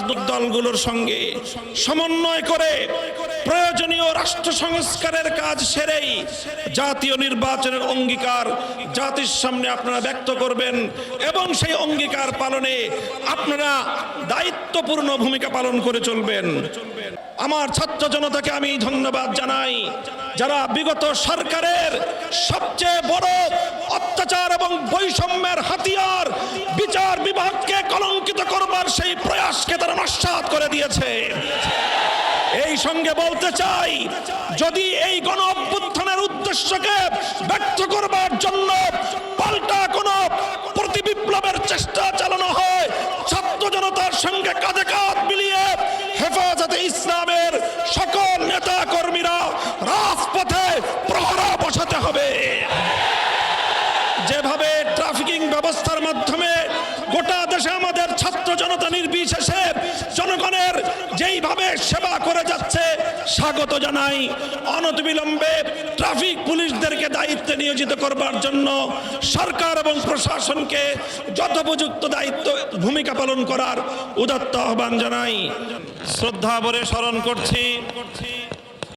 রাজনৈতিক দলগুলোর সঙ্গে সমন্বয় করে প্রয়োজনীয় রাষ্ট্র সংস্কারের কাজ সেরেই জাতীয় নির্বাচনের অঙ্গীকার জাতির সামনে আপনারা ব্যক্ত করবেন এবং সেই অঙ্গীকার পালনে আপনারা দায়িত্বপূর্ণ ভূমিকা পালন করে চলবেন। আমার ছাত্র জনতাকে আমি ধন্যবাদ জানাই, যারা বিগত সরকারের সবচেয়ে বড় অত্যাচার এবং বৈষম্যের হাতিয়ার বিচার বিভাগকে কলঙ্কিত করবার সেই প্রয়াসকে তারা নস্যাৎ করে দিয়েছে। এই সঙ্গে বলতে চাই, যদি এই গণ অভ্যুত্থানের উদ্দেশ্যকে ব্যক্ত করবার জন্য পাল্টা কোনো প্রতিবিপ্লবের চেষ্টা চালানো হয়, ছাত্র জনতার সঙ্গে কাঁধে কাঁধ মিলিয়ে হেফাজতে ইসলামের সকল নেতা কর্মীরা রাজপথে প্রহরা বসাতে হবে। যেভাবে ট্রাফিকিং ব্যবস্থার মাধ্যমে গোটা দেশে আমাদের ছাত্র জনতা নির্বিশেষে জনগণের যেইভাবে সেবা করে যাচ্ছে স্বাগত জানাই। অনতিবিলম্বে ট্রাফিক পুলিশদেরকে দায়িত্বে নিয়োজিত করবার জন্য সরকার এবং প্রশাসনকে যথোপযুক্ত দায়িত্ব ভূমিকা পালন করার উদাত্ত আহ্বান জানাই। শ্রদ্ধা ভরে স্মরণ করছি